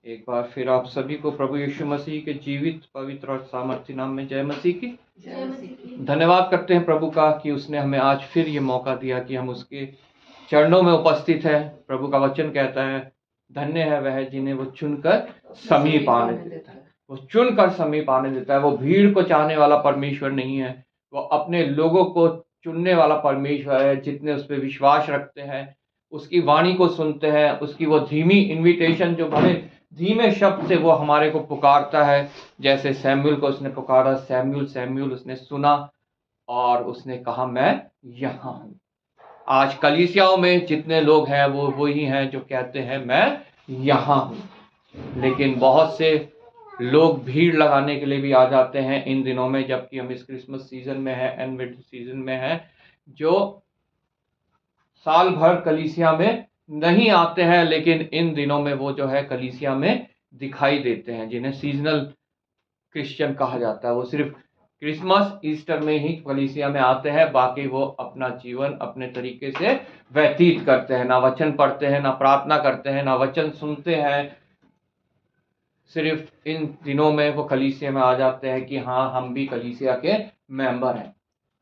एक बार फिर आप सभी को प्रभु यीशु मसीह के जीवित, पवित्र और सामर्थ्य नाम में जय मसीह की। धन्यवाद करते हैं प्रभु का कि उसने हमें आज फिर ये मौका दिया कि हम उसके चरणों में उपस्थित है। प्रभु का वचन कहता है, धन्य है वह जिन्हें वो चुनकर समीप आने देता है। वो चुनकर समीप आने देता है। वो भीड़ को चाहने वाला परमेश्वर नहीं है, वो अपने लोगों को चुनने वाला परमेश्वर है। जितने उस पर विश्वास रखते हैं, उसकी वाणी को सुनते हैं, उसकी वो धीमी इनविटेशन, जो बड़े धीमे शब्द से वो हमारे को पुकारता है। जैसे सैमुअल को उसने पुकारा, सैमुअल सैमुअल, उसने सुना और उसने कहा मैं यहाँ हूँ। आज कलीसियाओं में जितने लोग हैं वो वही हैं जो कहते हैं मैं यहाँ हूँ। लेकिन बहुत से लोग भीड़ लगाने के लिए भी आ जाते हैं इन दिनों में, जबकि हम इस क्रिसमस सीजन में है, एडवेंट सीजन में है, जो साल भर कलीसिया में नहीं आते हैं, लेकिन इन दिनों में वो जो है कलीसिया में दिखाई देते हैं, जिन्हें सीजनल क्रिश्चियन कहा जाता है। वो सिर्फ क्रिसमस ईस्टर में ही कलीसिया में आते हैं, बाकी वो अपना जीवन अपने तरीके से व्यतीत करते हैं। ना वचन पढ़ते हैं, ना प्रार्थना करते हैं, ना वचन सुनते हैं। सिर्फ इन दिनों में वो कलीसिया में आ जाते हैं कि हाँ, हम भी कलीसिया के मेंबर हैं।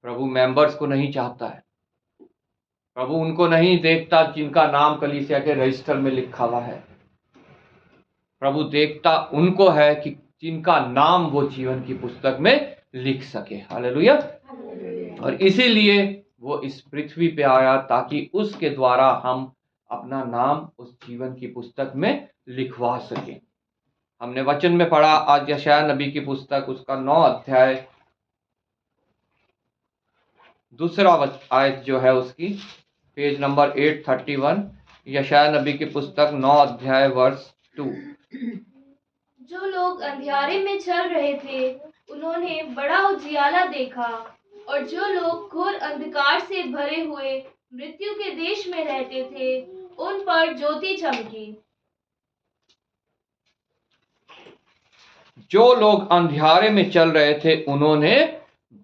प्रभु मेंबर्स को नहीं चाहता है। प्रभु उनको नहीं देखता जिनका नाम कलीसिया के रजिस्टर में लिखा हुआ है। प्रभु देखता उनको है कि जिनका नाम वो जीवन की पुस्तक में लिख सके। हालेलुया। और इसीलिए वो इस पृथ्वी पे आया, ताकि उसके द्वारा हम अपना नाम उस जीवन की पुस्तक में लिखवा सकें। हमने वचन में पढ़ा आज यशायाह नबी की पुस्तक, उसका 9 अध्याय, दूसरा आयत जो है उसकी, पेज नंबर 831, यशायाह नबी की पुस्तक 9 अध्याय वर्ष 2। जो लोग अंधियारे में चल रहे थे उन्होंने बड़ा उजियाला देखा, और जो लोग घोर अंधकार से भरे हुए मृत्यु के देश में रहते थे उन पर ज्योति चमकी। जो लोग अंधियारे में चल रहे थे उन्होंने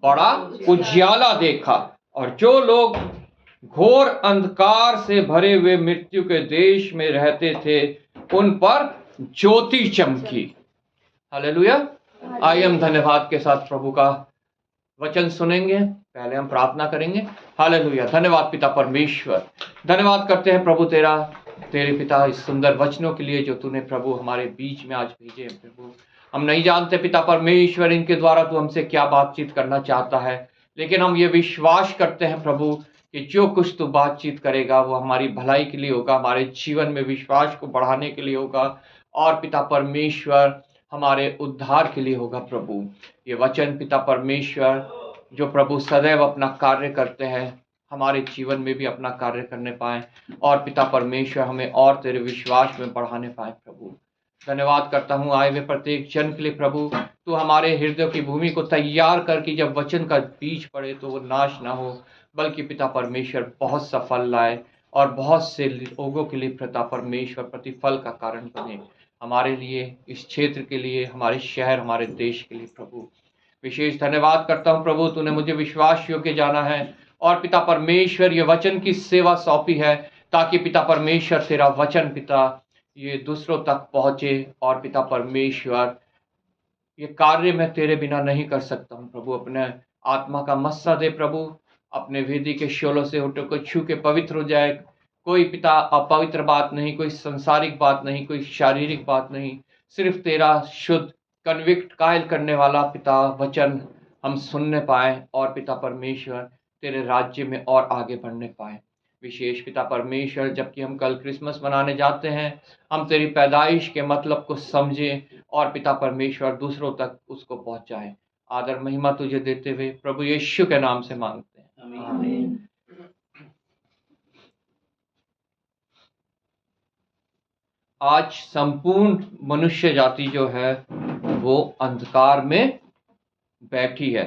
बड़ा उजियाला देखा, और जो लोग घोर अंधकार से भरे हुए मृत्यु के देश में रहते थे उन पर ज्योति चमकी। हालेलुया। आइए हम धन्यवाद के साथ प्रभु का वचन सुनेंगे। पहले हम प्रार्थना करेंगे। हालेलुया। धन्यवाद पिता परमेश्वर, धन्यवाद करते हैं प्रभु तेरे पिता इस सुंदर वचनों के लिए जो तूने प्रभु हमारे बीच में आज भेजे हैं। प्रभु हम नहीं जानते पिता परमेश्वर इनके द्वारा तू हमसे क्या बातचीत करना चाहता है, लेकिन हम ये विश्वास करते हैं प्रभु कि जो कुछ तू बातचीत करेगा वो हमारी भलाई के लिए होगा, हमारे जीवन में विश्वास को बढ़ाने के लिए होगा, और पिता परमेश्वर हमारे उद्धार के लिए होगा। प्रभु ये वचन पिता परमेश्वर जो प्रभु सदैव अपना कार्य करते हैं, हमारे जीवन में भी अपना कार्य करने पाए, और पिता परमेश्वर हमें और तेरे विश्वास में बढ़ाने पाए। प्रभु धन्यवाद करता हूँ आए हुए प्रत्येक जन के लिए। प्रभु तू हमारे हृदय की भूमि को तैयार करके जब वचन का बीज पड़े तो वो नाश ना हो, बल्कि पिता परमेश्वर बहुत सफल लाए, और बहुत से लोगों के लिए पिता परमेश्वर प्रतिफल का कारण बने, हमारे लिए, इस क्षेत्र के लिए, हमारे शहर, हमारे देश के लिए। प्रभु विशेष धन्यवाद करता हूँ प्रभु, तूने मुझे विश्वास योग्य जाना है, और पिता परमेश्वर ये वचन की सेवा सौंपी है, ताकि पिता परमेश्वर तेरा वचन पिता ये दूसरों तक पहुंचे। और पिता परमेश्वर ये कार्य मैं तेरे बिना नहीं कर सकता हूँ। प्रभु अपने आत्मा का मस्सा दे प्रभु, अपने वेदी के शोलों से होठों को छू के पवित्र हो जाए। कोई पिता अपवित्र बात नहीं, कोई संसारिक बात नहीं, कोई शारीरिक बात नहीं, सिर्फ तेरा शुद्ध कन्विक्ट कायल करने वाला पिता वचन हम सुनने पाए, और पिता परमेश्वर तेरे राज्य में और आगे बढ़ने पाए। विशेष पिता परमेश्वर जबकि हम कल क्रिसमस मनाने जाते हैं, हम तेरी पैदाइश के मतलब को समझें, और पिता परमेश्वर दूसरों तक उसको पहुंचाएं। आदर महिमा तुझे देते हुए प्रभु यीशु के नाम से मांगते हैं, आमीन। आज संपूर्ण मनुष्य जाति जो है वो अंधकार में बैठी है।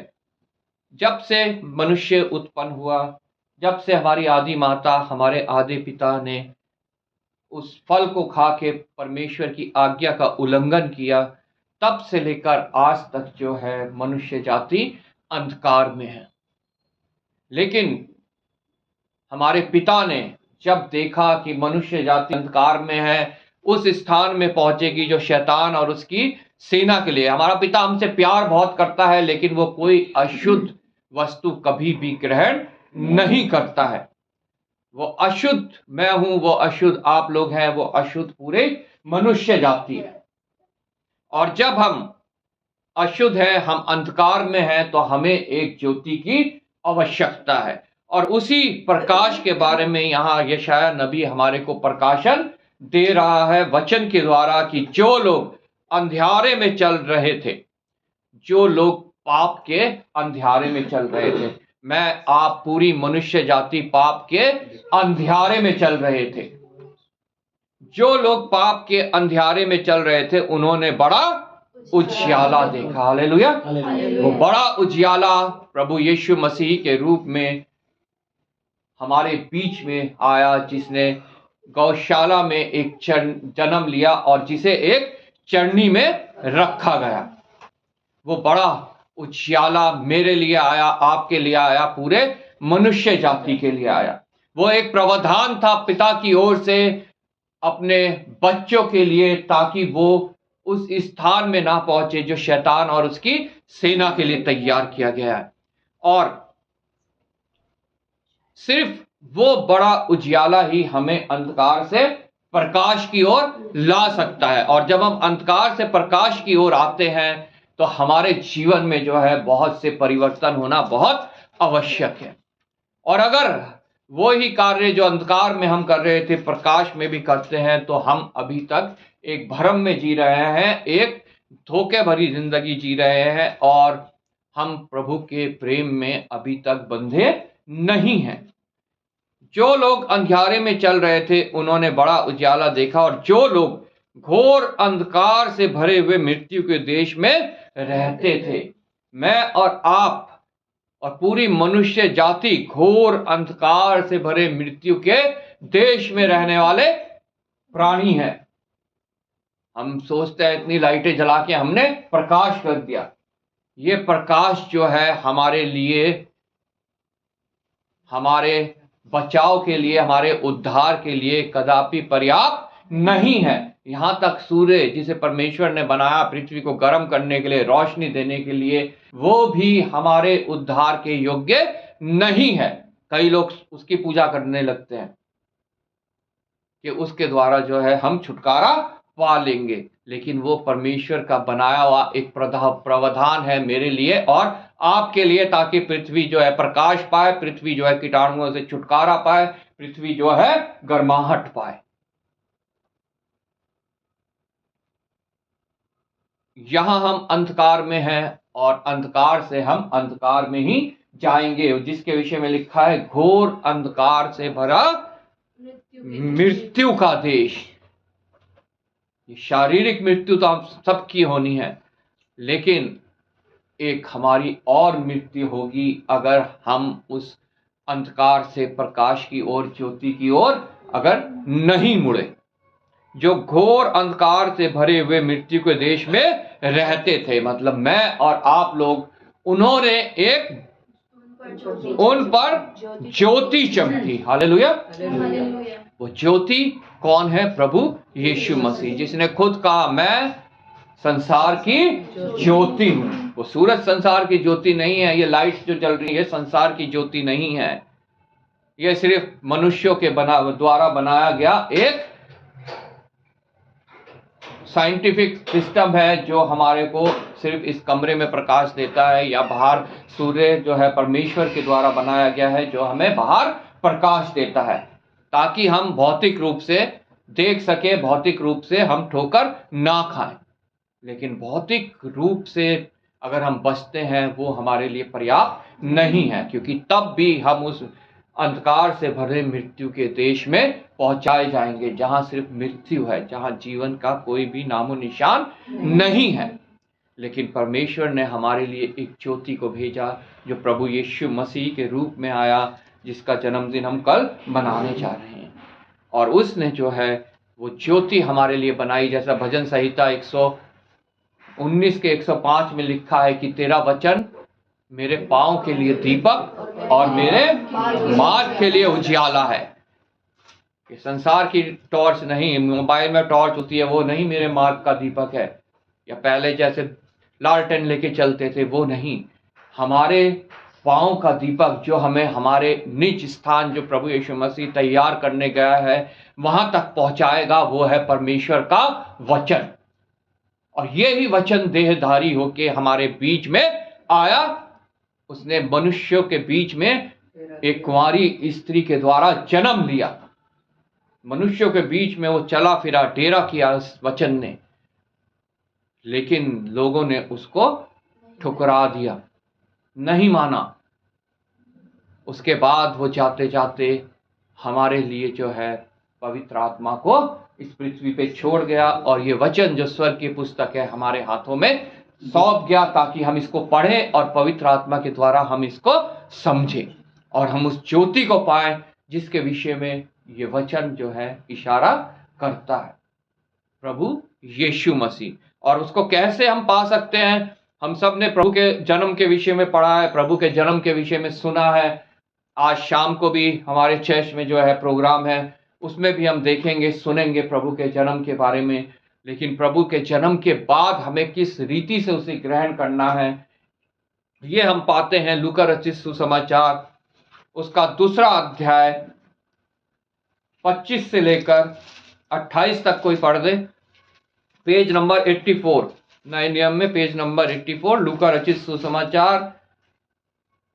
जब से मनुष्य उत्पन्न हुआ, जब से हमारी आदि माता, हमारे आदि पिता ने उस फल को खा के परमेश्वर की आज्ञा का उल्लंघन किया, तब से लेकर आज तक जो है मनुष्य जाति अंधकार में है। लेकिन हमारे पिता ने जब देखा कि मनुष्य जाति अंधकार में है, उस स्थान में पहुंचेगी जो शैतान और उसकी सेना के लिए। हमारा पिता हमसे प्यार बहुत करता है, लेकिन वो कोई अशुद्ध वस्तु कभी भी ग्रहण नहीं करता है। वो अशुद्ध मैं हूं, वो अशुद्ध आप लोग हैं, वो अशुद्ध पूरे मनुष्य जाति है। और जब हम अशुद्ध है, हम अंधकार में हैं, तो हमें एक ज्योति की आवश्यकता है। और उसी प्रकाश के बारे में यहाँ यशाया नबी हमारे को प्रकाशन दे रहा है वचन के द्वारा, कि जो लोग अंधियारे में चल रहे थे, जो लोग पाप के अंधियारे में चल रहे थे, मैं आप पूरी मनुष्य जाति पाप के अंधियारे में चल रहे थे। जो लोग पाप के अंधियारे में चल रहे थे, उन्होंने बड़ा उजियाला देखा। हालेलुया। वो बड़ा उजियाला प्रभु यीशु मसीह के रूप में हमारे बीच में आया, जिसने गौशाला में एक जन्म लिया और जिसे एक चरनी में रखा गया। वो बड़ा उजियाला मेरे लिए आया, आपके लिए आया, पूरे मनुष्य जाति के लिए आया। वो एक प्रावधान था पिता की ओर से अपने बच्चों के लिए, ताकि वो उस स्थान में ना पहुंचे जो शैतान और उसकी सेना के लिए तैयार किया गया है। और सिर्फ वो बड़ा उजियाला ही हमें अंधकार से प्रकाश की ओर ला सकता है। और जब हम अंधकार से प्रकाश की ओर आते हैं, तो हमारे जीवन में जो है बहुत से परिवर्तन होना बहुत आवश्यक है। और अगर वो ही कार्य जो अंधकार में हम कर रहे थे प्रकाश में भी करते हैं, तो हम अभी तक एक भ्रम में जी रहे हैं, एक धोखे भरी जिंदगी जी रहे हैं, और हम प्रभु के प्रेम में अभी तक बंधे नहीं हैं। जो लोग अंधियारे में चल रहे थे, उन्होंने बड़ा उजियाला देखा। और जो लोग घोर अंधकार से भरे हुए मृत्यु के देश में रहते थे, मैं और आप और पूरी मनुष्य जाति घोर अंधकार से भरे मृत्यु के देश में रहने वाले प्राणी हैं। हम सोचते हैं इतनी लाइटें जला के हमने प्रकाश कर दिया। ये प्रकाश जो है हमारे लिए, हमारे बचाव के लिए, हमारे उद्धार के लिए कदापि पर्याप्त नहीं है। यहाँ तक सूर्य जिसे परमेश्वर ने बनाया पृथ्वी को गर्म करने के लिए, रोशनी देने के लिए, वो भी हमारे उद्धार के योग्य नहीं है। कई लोग उसकी पूजा करने लगते हैं कि उसके द्वारा जो है हम छुटकारा पा लेंगे, लेकिन वो परमेश्वर का बनाया हुआ एक प्रावधान है मेरे लिए और आपके लिए, ताकि पृथ्वी जो है प्रकाश पाए, पृथ्वी जो है कीटाणुओं से छुटकारा पाए, पृथ्वी जो है गर्माहट पाए। यहां हम अंधकार में हैं और अंधकार से हम अंधकार में ही जाएंगे, जिसके विषय में लिखा है घोर अंधकार से भरा मृत्यु का देश। शारीरिक मृत्यु तो हम सबकी होनी है, लेकिन एक हमारी और मृत्यु होगी अगर हम उस अंधकार से प्रकाश की ओर, ज्योति की ओर अगर नहीं मुड़े। जो घोर अंधकार से भरे हुए मृत्यु के देश में रहते थे, मतलब मैं और आप लोग, उन्होंने एक उन पर ज्योति चमकी। हालेलुया। वो ज्योति कौन है? प्रभु यीशु मसीह, जिसने खुद कहा मैं संसार की ज्योति हूं। वो सूरज संसार की ज्योति नहीं है, ये लाइट्स जो जल रही है संसार की ज्योति नहीं है। ये सिर्फ मनुष्यों के द्वारा बनाया गया एक साइंटिफिक सिस्टम है, जो हमारे को सिर्फ इस कमरे में प्रकाश देता है, या बाहर सूर्य जो है परमेश्वर के द्वारा बनाया गया है, जो हमें बाहर प्रकाश देता है, ताकि हम भौतिक रूप से देख सके, भौतिक रूप से हम ठोकर ना खाएं। लेकिन भौतिक रूप से अगर हम बचते हैं, वो हमारे लिए पर्याप्त नहीं है, क्योंकि तब भी हम उस अंधकार से भरे मृत्यु के देश में पहुंचाए जाएंगे, जहां सिर्फ मृत्यु है, जहां जीवन का कोई भी नामो निशान नहीं है। लेकिन परमेश्वर ने हमारे लिए एक ज्योति को भेजा, जो प्रभु यीशु मसीह के रूप में आया, जिसका जन्मदिन हम कल मनाने जा रहे हैं। और उसने जो है वो ज्योति हमारे लिए बनाई, जैसा भजन संहिता 119 के 105 में लिखा है कि तेरा वचन मेरे पांव के लिए दीपक और मेरे मार्ग के लिए उजियाला है। कि संसार की टॉर्च नहीं, मोबाइल में टॉर्च होती है वो नहीं मेरे मार्ग का दीपक है, या पहले जैसे लालटेन लेके चलते थे वो नहीं। हमारे पाँव का दीपक जो हमें हमारे निज स्थान जो प्रभु यीशु मसीह तैयार करने गया है वहां तक पहुंचाएगा, वो है परमेश्वर का वचन। और ये ही वचन देहधारी होके हमारे बीच में आया। उसने मनुष्यों के बीच में एक कुंवारी स्त्री के द्वारा जन्म लिया। मनुष्यों के बीच में वो चला फिरा, डेरा किया उस वचन ने, लेकिन लोगों ने उसको ठुकरा दिया, नहीं माना। उसके बाद वो जाते जाते हमारे लिए जो है पवित्र आत्मा को इस पृथ्वी पे छोड़ गया, और ये वचन जो स्वर्ग की पुस्तक है हमारे हाथों में सौंप गया, ताकि हम इसको पढ़ें और पवित्र आत्मा के द्वारा हम इसको समझें और हम उस ज्योति को पाएं जिसके विषय में ये वचन जो है इशारा करता है, प्रभु यीशु मसीह। और उसको कैसे हम पा सकते हैं? हम सब ने प्रभु के जन्म के विषय में पढ़ा है, प्रभु के जन्म के विषय में सुना है। आज शाम को भी हमारे चर्च में जो है प्रोग्राम है, उसमें भी हम देखेंगे, सुनेंगे प्रभु के जन्म के बारे में। लेकिन प्रभु के जन्म के बाद हमें किस रीति से उसे ग्रहण करना है, ये हम पाते हैं लूका रचित सुसमाचार उसका 2 अध्याय 25 से लेकर 28 तक। कोई पढ़ दे, पेज नंबर 84, नए नियम में पेज नंबर 84, लूका रचित सुसमाचार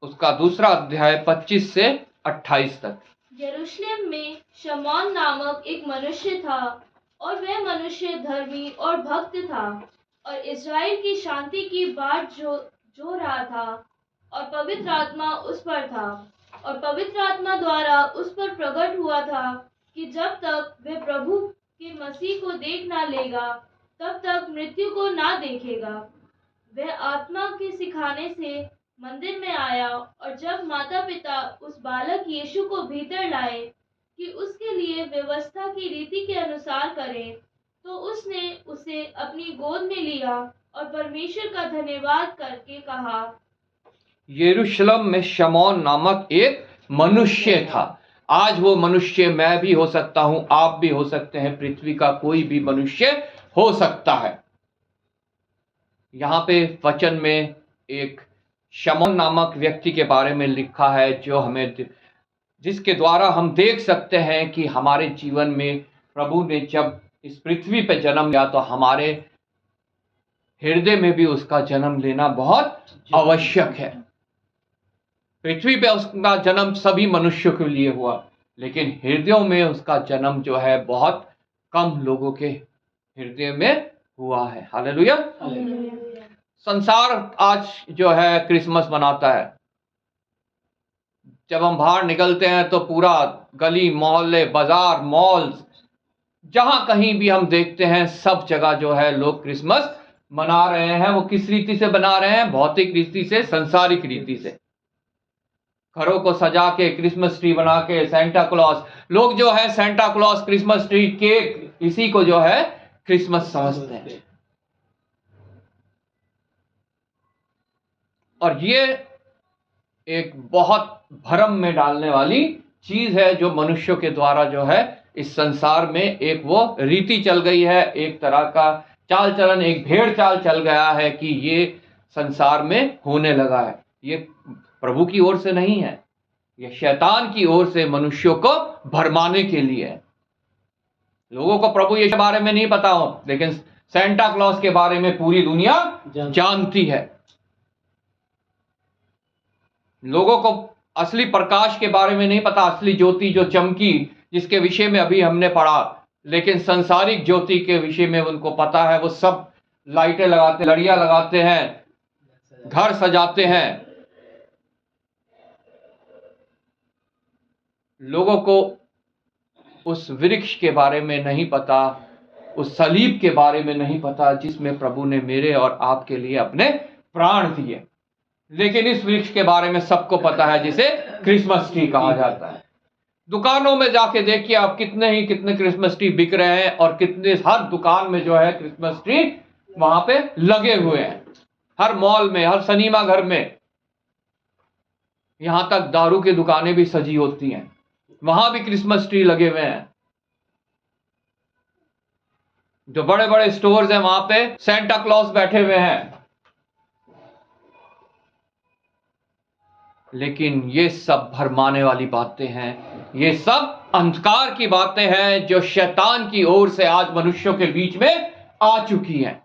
उसका 2 अध्याय 25 से 28 तक। यरूशलेम में शमौन नामक एक मनुष्य था, और वह मनुष्य धर्मी और भक्त था, और इस्राएल की शांति की बाट जो रहा था, और पवित्र आत्मा उस पर था। और पवित्र आत्मा द्वारा उस पर प्रकट हुआ था कि जब तक वह प्रभु के मसीह को देख ना लेगा तब तक मृत्यु को ना देखेगा। वह आत्मा के सिखाने से मंदिर में आया, और जब माता पिता उस बालक यीशु को भीतर लाए कि उसके लिए व्यवस्था की रीति के अनुसार करें, तो उसने उसे अपनी गोद में लिया और परमेश्वर का धन्यवाद करके कहा। यरूशलेम में शमौन नामक एक मनुष्य था। आज वो मनुष्य मैं भी हो सकता हूं, आप भी हो सकते हैं, पृथ्वी का कोई भी मनुष्य हो सकता है। यहाँ पे वचन में एक शमौन नामक व्यक्ति के बारे में लिखा है, जो हमें जिसके द्वारा हम देख सकते हैं कि हमारे जीवन में प्रभु ने जब इस पृथ्वी पे जन्म लिया तो हमारे हृदय में भी उसका जन्म लेना बहुत आवश्यक है। पृथ्वी पे उसका जन्म सभी मनुष्यों के लिए हुआ, लेकिन हृदयों में उसका जन्म जो है बहुत कम लोगों के हृदय में हुआ है। हालेलुया। संसार आज जो है क्रिसमस मनाता है। जब हम बाहर निकलते हैं तो पूरा गली मोहल्ले बाजार मॉल जहां कहीं भी हम देखते हैं, सब जगह जो है लोग क्रिसमस मना रहे हैं। वो किस रीति से मना रहे हैं? भौतिक रीति से, सांसारिक रीति से। घरों को सजा के, क्रिसमस ट्री बना के, सेंटा क्लॉज, लोग जो है Santa Claus, Christmas tree, cake, इसी को जो है क्रिसमस समझते हैं। और ये एक बहुत भ्रम में डालने वाली चीज है जो मनुष्यों के द्वारा जो है इस संसार में एक वो रीति चल गई है, एक तरह का चाल चलन, एक भेड़ चाल चल गया है कि ये संसार में होने लगा है। ये प्रभु की ओर से नहीं है, ये शैतान की ओर से मनुष्यों को भरमाने के लिए है। लोगों को प्रभु ये बारे में नहीं पता हो, लेकिन सेंटा क्लॉज के बारे में पूरी दुनिया जानती है। लोगों को असली प्रकाश के बारे में नहीं पता, असली ज्योति जो चमकी, जिसके विषय में अभी हमने पढ़ा, लेकिन संसारिक ज्योति के विषय में उनको पता है। वो सब लाइटें लगाते, लड़ियां लगाते हैं, घर सजाते हैं। लोगों को उस वृक्ष के बारे में नहीं पता, उस सलीब के बारे में नहीं पता जिसमें प्रभु ने मेरे और आपके लिए अपने प्राण दिए। लेकिन इस वृक्ष के बारे में सबको पता है, जिसे क्रिसमस ट्री कहा जाता है। दुकानों में जाके देखिए आप, कितने क्रिसमस ट्री बिक रहे हैं, और कितने, हर दुकान में जो है क्रिसमस ट्री वहां पे लगे हुए हैं। हर मॉल में, हर सिनेमा घर में, यहां तक दारू की दुकानें भी सजी होती हैं, वहां भी क्रिसमस ट्री लगे हुए हैं। जो बड़े बड़े स्टोर्स हैं वहां पे सेंटा क्लॉज बैठे हुए हैं, लेकिन ये सब भरमाने वाली बातें हैं, ये सब अंधकार की बातें हैं जो शैतान की ओर से आज मनुष्यों के बीच में आ चुकी हैं।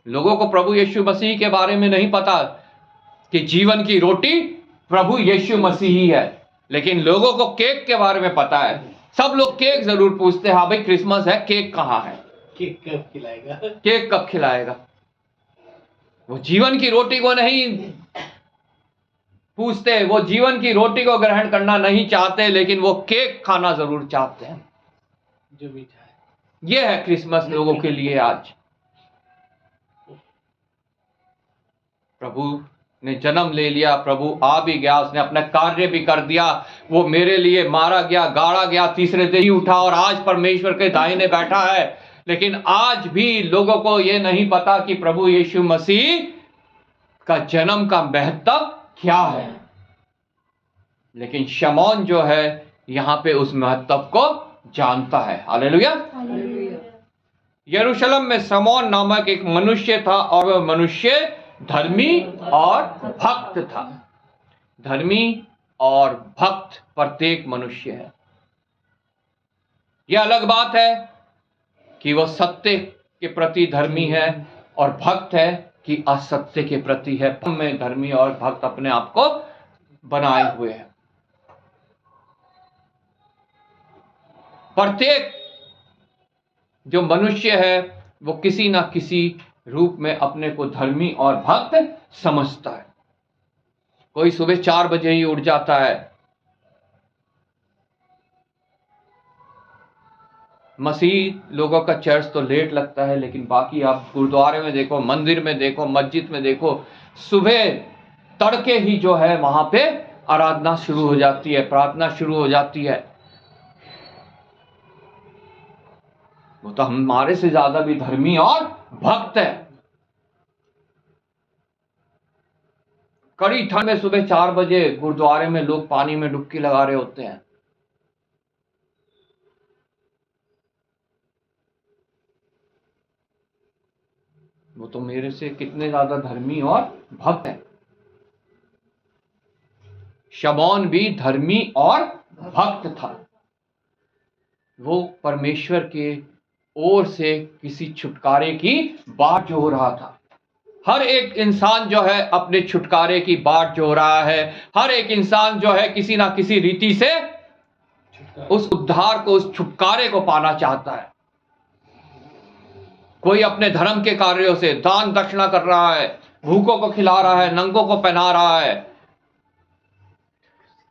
लोगों को प्रभु यीशु मसीह के बारे में नहीं पता कि जीवन की रोटी प्रभु यीशु मसीह ही है, लेकिन लोगों को केक के बारे में पता है। सब लोग केक जरूर पूछते हैं, हाँ भाई क्रिसमस है, केक कहाँ है, केक कब खिलाएगा, केक कब खिलाएगा। वो जीवन की रोटी को नहीं पूछते, वो जीवन की रोटी को ग्रहण करना नहीं चाहते, लेकिन वो केक खाना जरूर चाहते हैं। जो मीठा है, ये है क्रिसमस लोगों के लिए आज। प्रभु ने जन्म ले लिया, प्रभु आ भी गया, उसने अपना कार्य भी कर दिया, वो मेरे लिए मारा गया, गाड़ा गया, तीसरे दिन ही उठा और आज परमेश्वर के दाहिने बैठा है। लेकिन आज भी लोगों को ये नहीं पता कि प्रभु यीशु मसीह का जन्म का महत्व क्या है। लेकिन शमौन जो है यहां पे उस महत्व को जानता है। हालेलुया। यरूशलेम में शमौन नामक एक मनुष्य था और वह मनुष्य धर्मी और भक्त था। धर्मी और भक्त प्रत्येक मनुष्य है। यह अलग बात है कि वह सत्य के प्रति धर्मी है और भक्त है कि असत्य के प्रति है। में धर्मी और भक्त अपने आप को बनाए हुए हैं। प्रत्येक जो मनुष्य है वो किसी ना किसी रूप में अपने को धर्मी और भक्त समझता है। कोई सुबह 4 बजे ही उठ जाता है। मसीह लोगों का चर्च तो लेट लगता है, लेकिन बाकी आप गुरुद्वारे में देखो, मंदिर में देखो, मस्जिद में देखो, सुबह तड़के ही जो है वहां पे आराधना शुरू हो जाती है, प्रार्थना शुरू हो जाती है। वो तो हमारे से ज्यादा भी धर्मी और भक्त है। कड़ी ठंड में सुबह 4 बजे गुरुद्वारे में लोग पानी में डुबकी लगा रहे होते हैं। वो तो मेरे से कितने ज्यादा धर्मी और भक्त है। शमौन भी धर्मी और भक्त था। वो परमेश्वर के ओर से किसी छुटकारे की बाट जो रहा था। हर एक इंसान जो है अपने छुटकारे की बाट जो रहा है। हर एक इंसान जो है किसी ना किसी रीति से उस उद्धार को, उस छुटकारे को पाना चाहता है। कोई अपने धर्म के कार्यों से दान दक्षिणा कर रहा है, भूखों को खिला रहा है, नंगों को पहना रहा है।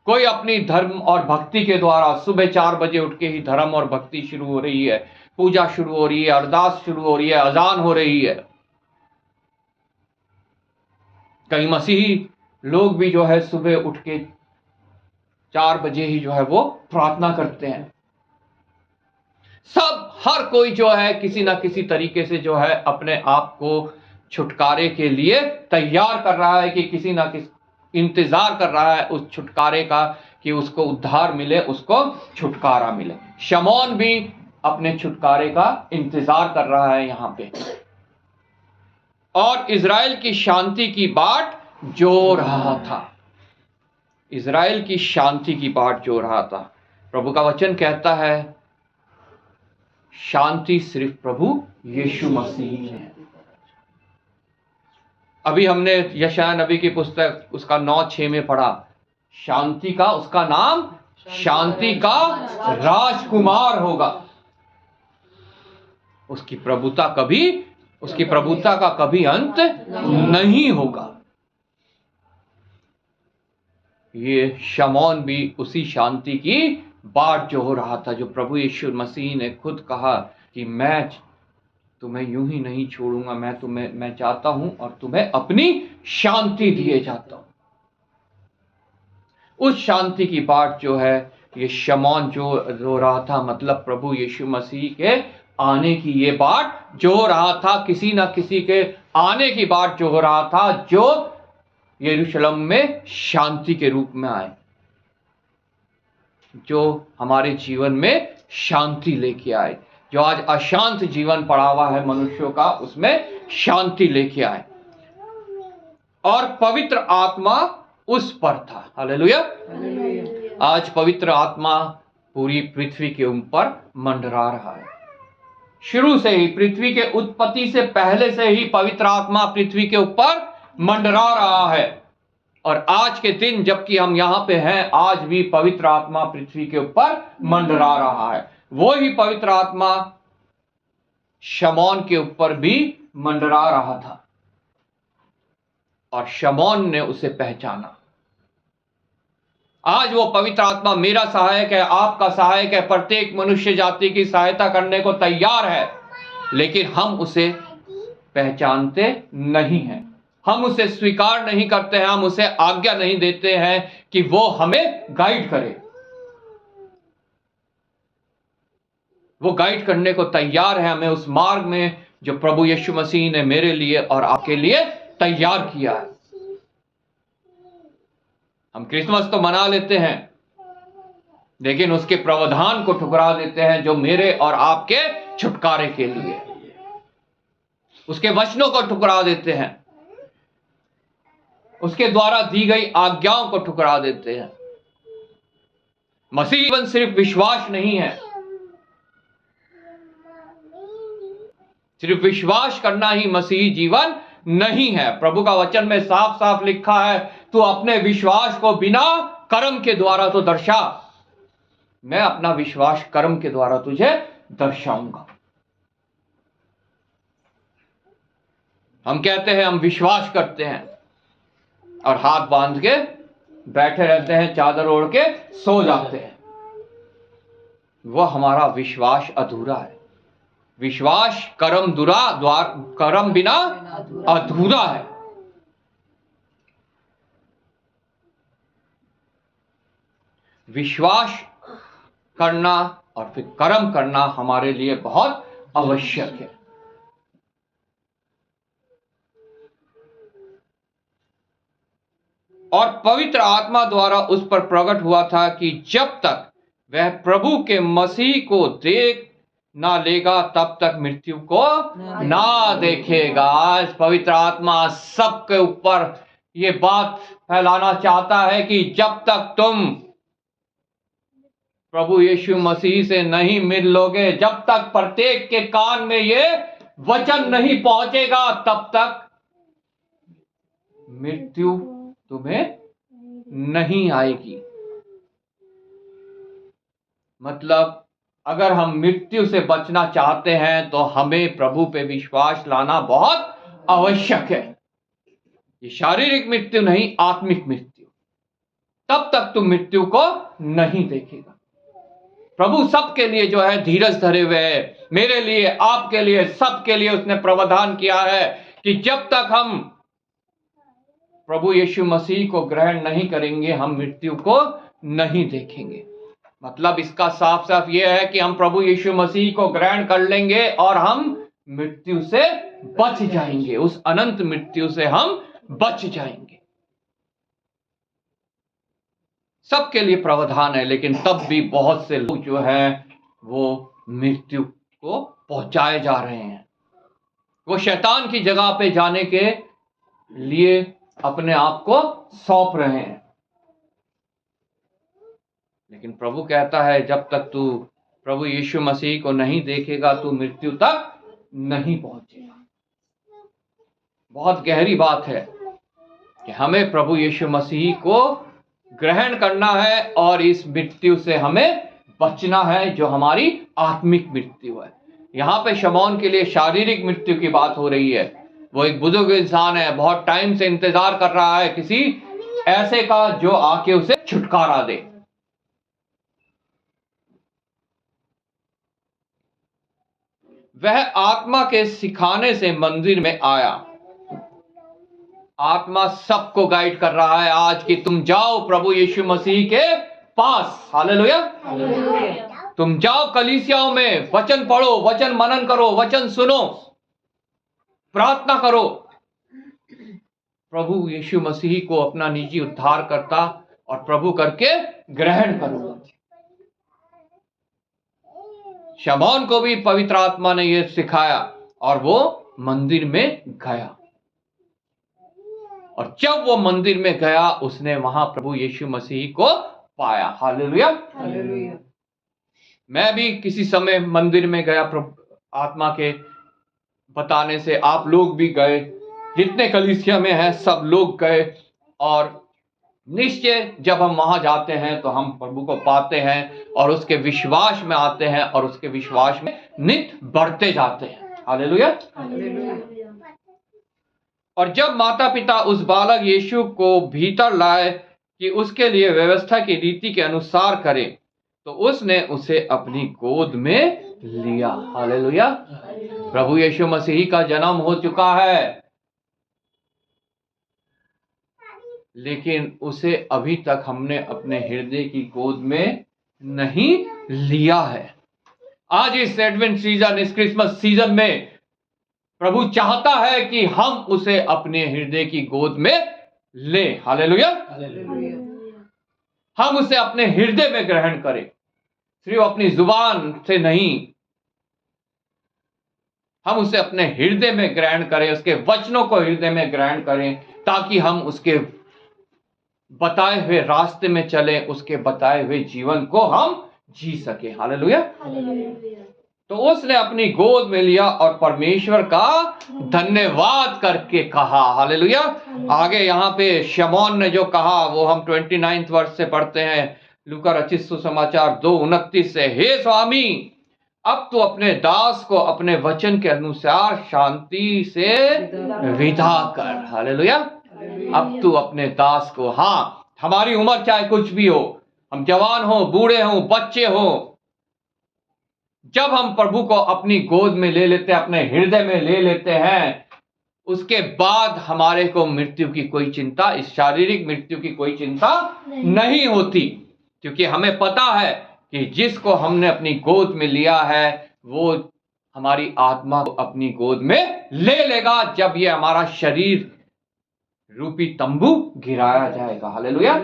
कोई अपनी धर्म और भक्ति के द्वारा सुबह 4 बजे उठ के ही धर्म और भक्ति शुरू हो रही है, पूजा शुरू हो रही है, अरदास शुरू हो रही है, अजान हो रही है। कई मसीही लोग भी जो है सुबह उठ के 4 बजे ही जो है वो प्रार्थना करते हैं। सब हर कोई जो है किसी ना किसी तरीके से जो है अपने आप को छुटकारे के लिए तैयार कर रहा है, कि किसी ना किसी इंतजार कर रहा है उस छुटकारे का, कि उसको उद्धार मिले, उसको छुटकारा मिले। शमौन भी अपने छुटकारे का इंतजार कर रहा है यहां पे, और इजराइल की शांति की बाट जो रहा था। इजराइल की शांति की बाट जो रहा था। प्रभु का वचन कहता है शांति सिर्फ प्रभु यीशु मसीह है। अभी हमने यशायाह नबी की पुस्तक उसका 9:6 में पढ़ा, शांति का उसका नाम शांति का राजकुमार होगा। उसकी प्रभुता का कभी अंत नहीं होगा। ये शमौन भी उसी शांति की बाट जो हो रहा था, जो प्रभु यीशु मसीह ने खुद कहा कि मैं तुम्हें यूं ही नहीं छोड़ूंगा, मैं चाहता हूं और तुम्हें अपनी शांति दिए जाता हूं। उस शांति की बाट जो है ये शमौन जो रहा था, मतलब प्रभु यीशु मसीह के आने की ये बाट जो रहा था, किसी ना किसी के आने की बाट जो हो रहा था, जो यरूशलेम में शांति के रूप में आए, जो हमारे जीवन में शांति लेके आए, जो आज अशांत जीवन पड़ा हुआ है मनुष्यों का, उसमें शांति लेके आए। और पवित्र आत्मा उस पर था। हालेलुया। आज पवित्र आत्मा पूरी पृथ्वी के ऊपर मंडरा रहा है। शुरू से ही, पृथ्वी के उत्पत्ति से पहले से ही पवित्र आत्मा पृथ्वी के ऊपर मंडरा रहा है। और आज के दिन जबकि हम यहां पे हैं, आज भी पवित्र आत्मा पृथ्वी के ऊपर मंडरा रहा है। वो ही पवित्र आत्मा शमौन के ऊपर भी मंडरा रहा था और शमौन ने उसे पहचाना। आज वो पवित्र आत्मा मेरा सहायक है, आपका सहायक है, प्रत्येक मनुष्य जाति की सहायता करने को तैयार है, लेकिन हम उसे पहचानते नहीं हैं, हम उसे स्वीकार नहीं करते हैं, हम उसे आज्ञा नहीं देते हैं कि वो हमें गाइड करे। वो गाइड करने को तैयार है हमें उस मार्ग में जो प्रभु यीशु मसीह ने मेरे लिए और आपके लिए तैयार किया है। हम क्रिसमस तो मना लेते हैं, लेकिन उसके प्रावधान को ठुकरा देते हैं जो मेरे और आपके छुटकारे के लिए। उसके वचनों को ठुकरा देते हैं, उसके द्वारा दी गई आज्ञाओं को ठुकरा देते हैं। मसीह जीवन सिर्फ विश्वास नहीं है, सिर्फ विश्वास करना ही मसीही जीवन नहीं है। प्रभु का वचन में साफ साफ लिखा है, तू अपने विश्वास को बिना कर्म के द्वारा तो दर्शा, मैं अपना विश्वास कर्म के द्वारा तुझे दर्शाऊंगा। हम कहते हैं हम विश्वास करते हैं और हाथ बांध के बैठे रहते हैं, चादर ओढ़ के सो जाते हैं। वह हमारा विश्वास अधूरा है। विश्वास कर्म बिना अधूरा है। विश्वास करना और फिर कर्म करना हमारे लिए बहुत आवश्यक है। और पवित्र आत्मा द्वारा उस पर प्रकट हुआ था कि जब तक वह प्रभु के मसीह को देख ना लेगा तब तक मृत्यु को ना देखेगा। आज पवित्र आत्मा सबके ऊपर ये बात फैलाना चाहता है कि जब तक तुम प्रभु यीशु मसीह से नहीं मिल लोगे, जब तक प्रत्येक के कान में ये वचन नहीं पहुंचेगा, तब तक मृत्यु तुम्हें नहीं आएगी। मतलब अगर हम मृत्यु से बचना चाहते हैं तो हमें प्रभु पे विश्वास लाना बहुत आवश्यक है। ये शारीरिक मृत्यु नहीं, आत्मिक मृत्यु। तब तक तुम मृत्यु को नहीं देखेगा। प्रभु सबके लिए जो है धीरज धरे हुए है। मेरे लिए, आपके लिए, सबके लिए उसने प्रावधान किया है कि जब तक हम प्रभु यीशु मसीह को ग्रहण नहीं करेंगे, हम मृत्यु को नहीं देखेंगे। मतलब इसका साफ साफ यह है कि हम प्रभु यीशु मसीह को ग्रहण कर लेंगे और हम मृत्यु से बच जाएंगे, उस अनंत मृत्यु से हम बच जाएंगे। सबके लिए प्रावधान है, लेकिन तब भी बहुत से लोग जो है वो मृत्यु को पहुंचाए जा रहे हैं। वो शैतान की जगह पे जाने के लिए अपने आप को सौंप रहे हैं। लेकिन प्रभु कहता है जब तक तू प्रभु यीशु मसीह को नहीं देखेगा, तू मृत्यु तक नहीं पहुंचेगा। बहुत गहरी बात है कि हमें प्रभु यीशु मसीह को ग्रहण करना है और इस मृत्यु से हमें बचना है जो हमारी आत्मिक मृत्यु है। यहाँ पे शमौन के लिए शारीरिक मृत्यु की बात हो रही है। वो एक बुजुर्ग इंसान है, बहुत टाइम से इंतजार कर रहा है किसी ऐसे का जो आके उसे छुटकारा दे। वह आत्मा के सिखाने से मंदिर में आया। आत्मा सबको गाइड कर रहा है आज कि तुम जाओ प्रभु यीशु मसीह के पास। हालेलुया। तुम जाओ कलीसियाओं में, वचन पढ़ो, वचन मनन करो, वचन सुनो, प्रार्थना करो, प्रभु यीशु मसीह को अपना निजी उद्धारकर्ता और प्रभु करके ग्रहण करो। शमौन को भी पवित्र आत्मा ने यह सिखाया और वो मंदिर में गया। और जब वो मंदिर में गया उसने वहां प्रभु यीशु मसीह को पाया। हालेलुया। मैं भी किसी समय मंदिर में गया, प्रभु आत्मा के बताने से आप लोग भी गए, जितने कलीसिया में हैं सब लोग गए। और निश्चय जब हम वहां जाते हैं तो हम प्रभु को पाते हैं और उसके विश्वास में आते हैं और उसके विश्वास में नित्य बढ़ते जाते हैं। हालेलुया। और जब माता पिता उस बालक यीशु को भीतर लाए कि उसके लिए व्यवस्था की रीति के अनुसार करें, तो उसने उसे अपनी गोद में लिया। हालेलुया। प्रभु यीशु मसीह का जन्म हो चुका है, लेकिन उसे अभी तक हमने अपने हृदय की गोद में नहीं लिया है। आज इस एडवेंट सीजन, इस क्रिसमस सीजन में प्रभु चाहता है कि हम उसे अपने हृदय की गोद में ले। हालेलुया। हम उसे अपने हृदय में ग्रहण करें, सिर्फ अपनी जुबान से नहीं, हम उसे अपने हृदय में ग्रहण करें, उसके वचनों को हृदय में ग्रहण करें, ताकि हम उसके बताए हुए रास्ते में चलें, उसके बताए हुए जीवन को हम जी सके। हालेलुया। तो उसने अपनी गोद में लिया और परमेश्वर का धन्यवाद करके कहा। हालेलुया। आगे यहाँ पे शमौन ने जो कहा वो हम 29 वर्ष से पढ़ते हैं, लूका रचित सुसमाचार 2:29 से। हे स्वामी, अब तू अपने दास को अपने वचन के अनुसार शांति से विदा कर। हालेलुया। अब तू अपने दास को, हाँ, हमारी उम्र चाहे कुछ भी हो, हम जवान हो, बूढ़े हो, बच्चे हो, जब हम प्रभु को अपनी गोद में ले लेते हैं, अपने हृदय में ले लेते हैं, उसके बाद हमारे को मृत्यु की कोई चिंता, इस शारीरिक मृत्यु की कोई चिंता नहीं होती, क्योंकि हमें पता है कि जिसको हमने अपनी गोद में लिया है वो हमारी आत्मा को अपनी गोद में ले लेगा जब ये हमारा शरीर रूपी तंबू गिराया जाएगा। हालेलुया।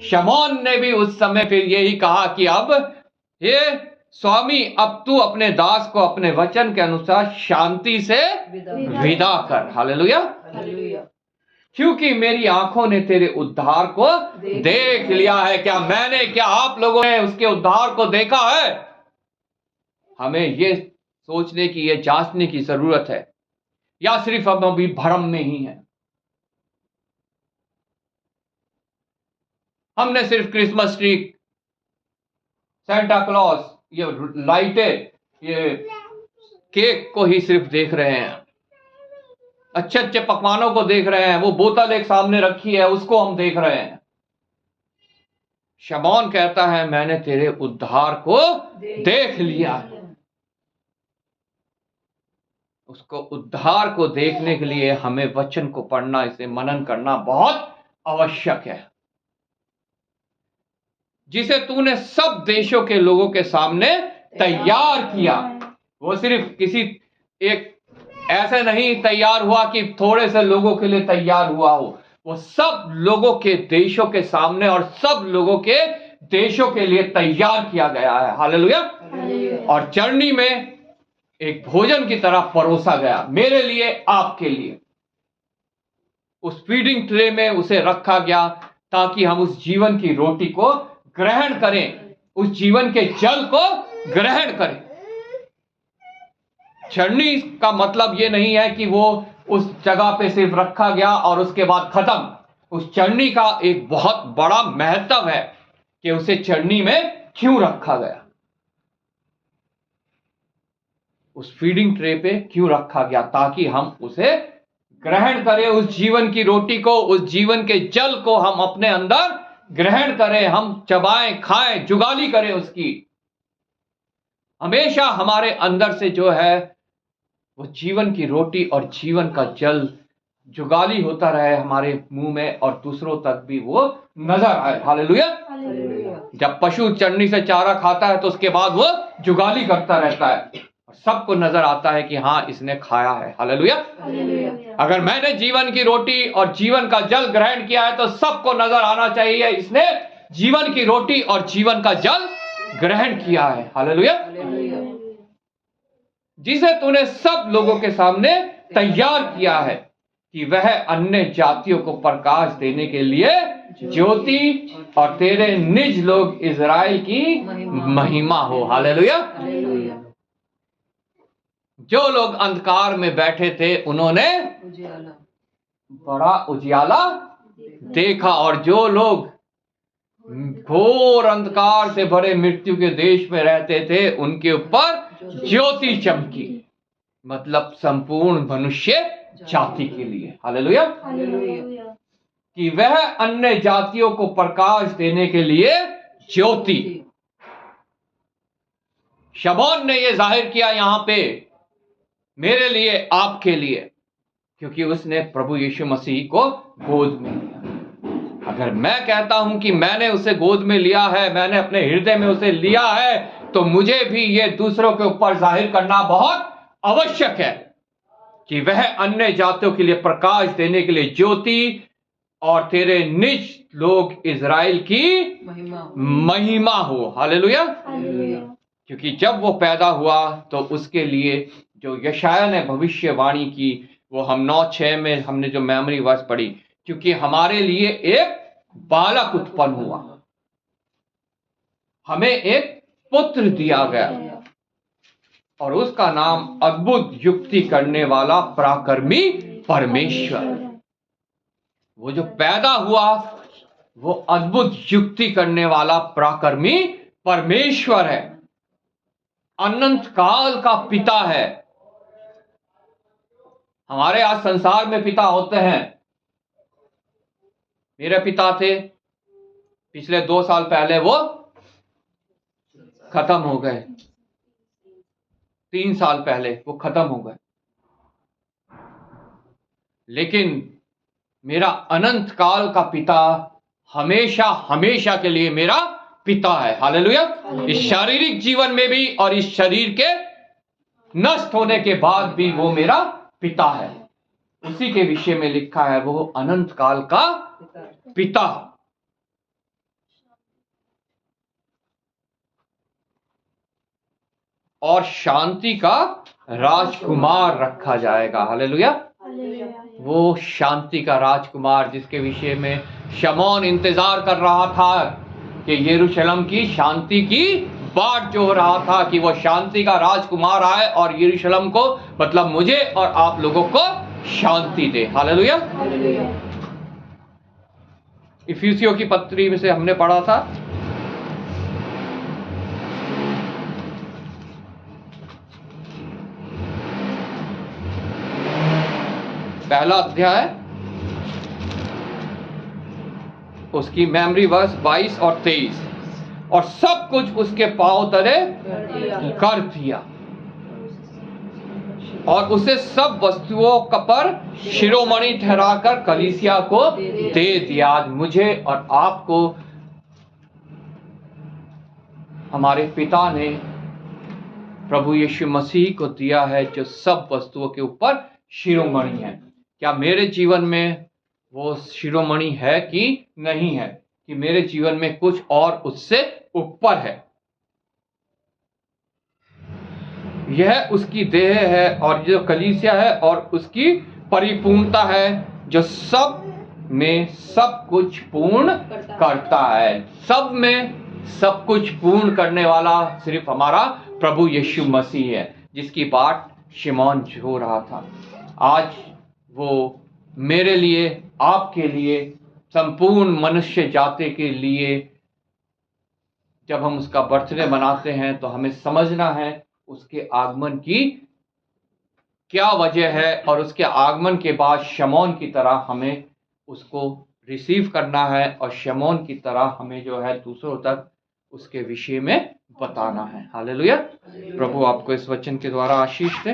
शमौन ने भी उस समय फिर यही कहा कि अब हे स्वामी, अब तू अपने दास को अपने वचन के अनुसार शांति से विदा कर। हालेलुया। क्योंकि मेरी आंखों ने तेरे उद्धार को देख लिया है। क्या मैंने, क्या आप लोगों ने उसके उद्धार को देखा है? हमें ये सोचने की, ये जांचने की जरूरत है, या सिर्फ हम अभी भ्रम में ही हैं? हमने सिर्फ क्रिसमस ट्री, सेंटा क्लॉज, ये लाइटें, ये केक को ही सिर्फ देख रहे हैं, अच्छे अच्छे पकवानों को देख रहे हैं, वो बोतल एक सामने रखी है उसको हम देख रहे हैं। शमौन कहता है मैंने तेरे उद्धार को देख लिया है। उसको उद्धार को देखने के लिए हमें वचन को पढ़ना, इसे मनन करना बहुत आवश्यक है। जिसे तूने सब देशों के लोगों के सामने तैयार किया, वो सिर्फ किसी एक ऐसे नहीं तैयार हुआ कि थोड़े से लोगों के लिए तैयार हुआ हो, वो सब लोगों के देशों के सामने और सब लोगों के देशों के लिए तैयार किया गया है। हालेलुया। और चरनी में एक भोजन की तरह परोसा गया, मेरे लिए, आपके लिए। उस फीडिंग ट्रे में उसे रखा गया ताकि हम उस जीवन की रोटी को ग्रहण करें, उस जीवन के जल को ग्रहण करें। चरनी का मतलब ये नहीं है कि वो उस जगह पे सिर्फ रखा गया और उसके बाद खत्म। उस चरनी का एक बहुत बड़ा महत्व है कि उसे चरनी में क्यों रखा गया, उस फीडिंग ट्रे पे क्यों रखा गया, ताकि हम उसे ग्रहण करें, उस जीवन की रोटी को, उस जीवन के जल को हम अपने अंदर ग्रहण करें, हम चबाएं, खाएं, जुगाली करें उसकी। हमेशा हमारे अंदर से जो है वो जीवन की रोटी और जीवन का जल जुगाली होता रहे हमारे मुंह में और दूसरों तक भी वो नजर आए। हालेलुया। जब पशु चरनी से चारा खाता है तो उसके बाद वो जुगाली करता रहता है और सबको नजर आता है कि हाँ इसने खाया है। हालेलुया। अगर मैंने जीवन की रोटी और जीवन का जल ग्रहण किया है तो सबको नजर आना चाहिए इसने जीवन की रोटी और जीवन का जल ग्रहण किया है। हालेलुया। जिसे तूने सब लोगों के सामने तैयार किया है कि वह अन्य जातियों को प्रकाश देने के लिए ज्योति और तेरे निज लोग इज़राइल की महिमा हो। हालेलुया। हालेलुया। जो लोग अंधकार में बैठे थे उन्होंने उजियाला बड़ा उजियाला देखा, और जो लोग घोर अंधकार से भरे मृत्यु के देश में रहते थे उनके ऊपर ज्योति चमकी, मतलब संपूर्ण मनुष्य जाति के लिए। हालेलुया। हालेलुया। कि वह अन्य जातियों को प्रकाश देने के लिए ज्योति। शमौन ने यह जाहिर किया यहां पे मेरे लिए, आपके लिए, क्योंकि उसने प्रभु यीशु मसीह को गोद में लिया। अगर मैं कहता हूं कि मैंने उसे गोद में लिया है, मैंने अपने हृदय में उसे लिया है, तो मुझे भी ये दूसरों के ऊपर जाहिर करना बहुत आवश्यक है कि वह अन्य जातियों के लिए प्रकाश देने के लिए ज्योति और तेरे निज लोग इज़राइल की महिमा हो। हालेलुया। हालेलुया। क्योंकि जब वो पैदा हुआ तो उसके लिए जो यशायाह ने भविष्यवाणी की, वो हम 9:6 में हमने जो मेमोरी वर्स पढ़ी, क्योंकि हमारे लिए एक बालक उत्पन्न हुआ, हमें एक पुत्र दिया गया, और उसका नाम अद्भुत युक्ति करने वाला पराक्रमी परमेश्वर। वो जो पैदा हुआ वो अद्भुत युक्ति करने वाला पराक्रमी परमेश्वर है, अनंत काल का पिता है। हमारे आज संसार में पिता होते हैं। मेरे पिता थे, पिछले 2 साल पहले वो खत्म हो गए, 3 साल पहले वो खत्म हो गए। लेकिन मेरा अनंत काल का पिता हमेशा हमेशा के लिए मेरा पिता है। हालेलुया। इस शारीरिक जीवन में भी और इस शरीर के नष्ट होने के बाद भी वो मेरा पिता है। उसी के विषय में लिखा है, वो अनंत काल का पिता। और शांति का राजकुमार रखा जाएगा। हालेलुया। वो शांति का राजकुमार जिसके विषय में शमौन इंतजार कर रहा था कि यरूशलेम की शांति की बाट जो हो रहा था कि वो शांति का राजकुमार आए और यरूशलेम को, मतलब मुझे और आप लोगों को शांति दे। हालेलुया। इफिसियों की पत्री में से हमने पढ़ा था, पहला अध्याय, उसकी मेमोरी वर्स 22 और 23, और सब कुछ उसके पांव तले कर दिया और उसे सब वस्तुओं का पर शिरोमणि ठहराकर कलीसिया को दे दिया। आज मुझे और आपको हमारे पिता ने प्रभु यीशु मसीह को दिया है, जो सब वस्तुओं के ऊपर शिरोमणि है। क्या मेरे जीवन में वो शिरोमणि है कि नहीं है, कि मेरे जीवन में कुछ और उससे ऊपर है? यह उसकी देह है और जो कलीसिया है और उसकी परिपूर्णता है, जो सब में सब कुछ पूर्ण करता है। सब में सब कुछ पूर्ण करने वाला सिर्फ हमारा प्रभु यीशु मसीह है, जिसकी बात शिमोन हो रहा था। आज वो मेरे लिए, आपके लिए, संपूर्ण मनुष्य जाति के लिए, जब हम उसका बर्थडे मनाते हैं तो हमें समझना है उसके आगमन की क्या वजह है, और उसके आगमन के बाद शमौन की तरह हमें उसको रिसीव करना है, और शमौन की तरह हमें जो है दूसरों तक उसके विषय में बताना है। हालेलुया। प्रभु आपको इस वचन के द्वारा आशीष दे।